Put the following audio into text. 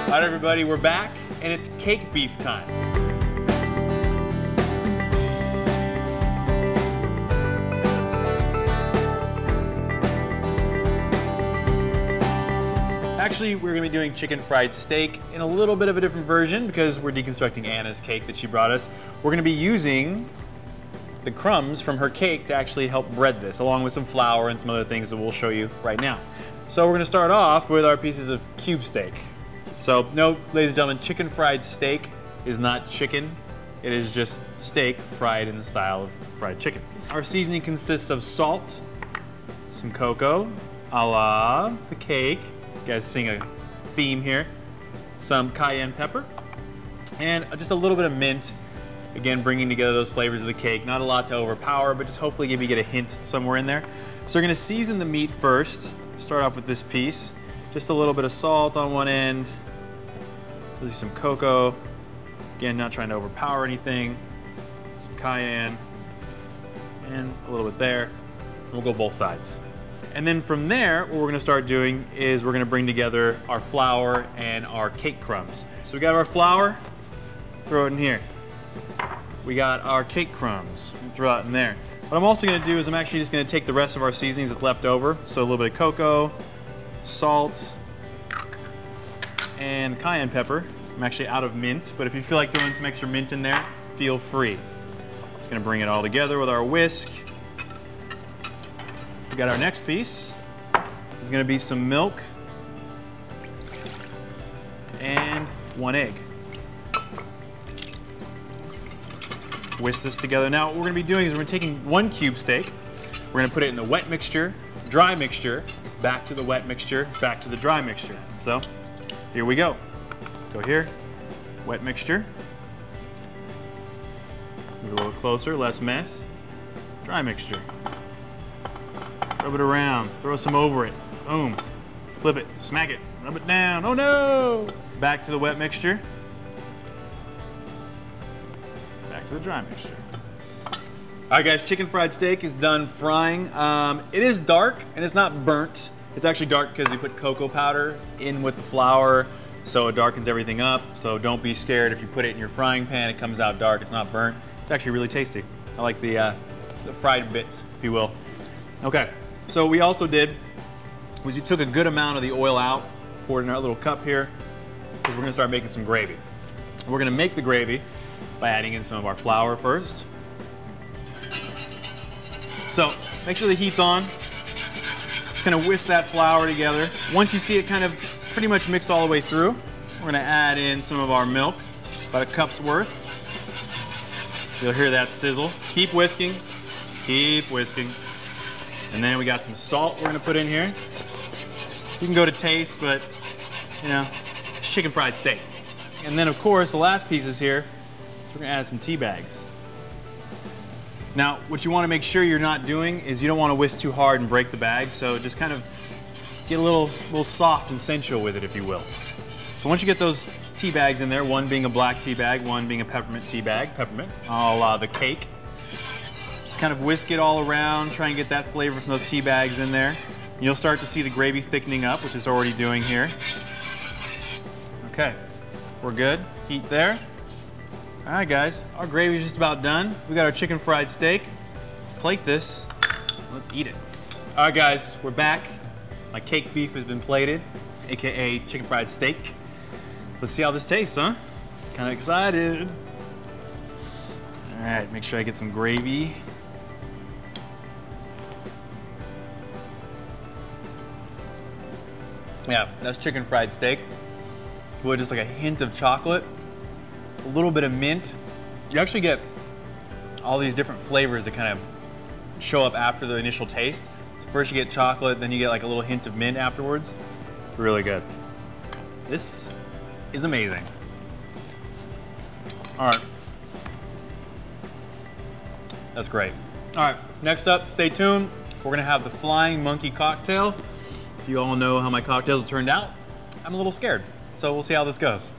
All right, everybody, we're back, and it's cake beef time. Actually, we're gonna be doing chicken fried steak in a little bit of a different version because we're deconstructing Anna's cake that she brought us. We're gonna be using the crumbs from her cake to actually help bread this, along with some flour and some other things that we'll show you right now. So we're gonna start off with our pieces of cube steak. So, no, ladies and gentlemen, chicken fried steak is not chicken. It is just steak fried in the style of fried chicken. Our seasoning consists of salt, some cocoa, a la the cake. You guys sing a theme here. Some cayenne pepper, and just a little bit of mint. Again, bringing together those flavors of the cake. Not a lot to overpower, but just hopefully you get a hint somewhere in there. So we're gonna season the meat first. Start off with this piece. Just a little bit of salt on one end. There's some cocoa. Again, not trying to overpower anything. Some cayenne, and a little bit there. And we'll go both sides. And then from there, what we're gonna start doing is we're gonna bring together our flour and our cake crumbs. So we got our flour, throw it in here. We got our cake crumbs, throw it in there. What I'm also gonna do is I'm actually just gonna take the rest of our seasonings that's left over. So a little bit of cocoa, salt, and cayenne pepper. I'm actually out of mint, but if you feel like throwing some extra mint in there, feel free. Just gonna bring it all together with our whisk. We got our next piece. There's gonna be some milk and 1 egg. Whisk this together. Now what we're gonna be doing is we're taking 1 cube steak, we're gonna put it in the wet mixture, dry mixture, back to the wet mixture, back to the dry mixture. So here we go. Go here, wet mixture. Move a little closer, less mess. Dry mixture. Rub it around, throw some over it. Boom. Flip it, smack it, rub it down. Oh no! Back to the wet mixture. Back to the dry mixture. All right guys, chicken fried steak is done frying. It is dark and it's not burnt. It's actually dark because we put cocoa powder in with the flour, so it darkens everything up. So don't be scared if you put it in your frying pan, it comes out dark, it's not burnt. It's actually really tasty. I like the fried bits, if you will. Okay, so what we also did was you took a good amount of the oil out, poured in our little cup here, because we're gonna start making some gravy. We're gonna make the gravy by adding in some of our flour first. So make sure the heat's on. Just gonna whisk that flour together. Once you see it kind of pretty much mixed all the way through, we're gonna add in some of our milk, about a cup's worth. You'll hear that sizzle. Keep whisking, just keep whisking. And then we got some salt we're gonna put in here. You can go to taste, but you know, it's chicken fried steak. And then of course, the last piece is here. So we're gonna add some tea bags. Now, what you wanna make sure you're not doing is you don't wanna whisk too hard and break the bag, so just kind of get a little soft and sensual with it, if you will. So once you get those tea bags in there, one being a black tea bag, one being a peppermint tea bag, peppermint, a la the cake. Just kind of whisk it all around, try and get that flavor from those tea bags in there. And you'll start to see the gravy thickening up, which it's already doing here. Okay, we're good. Heat there. All right, guys, our gravy's just about done. We got our chicken fried steak. Let's plate this. Let's eat it. All right, guys, we're back. My cake beef has been plated, AKA chicken fried steak. Let's see how this tastes, huh? Kind of excited. All right, make sure I get some gravy. Yeah, that's chicken fried steak with just like a hint of chocolate, a little bit of mint. You actually get all these different flavors that kind of show up after the initial taste. First you get chocolate, then you get like a little hint of mint afterwards. Really good. This is amazing. All right. That's great. All right, next up, stay tuned. We're gonna have the Flying Monkey cocktail. You all know how my cocktails have turned out. I'm a little scared, so we'll see how this goes.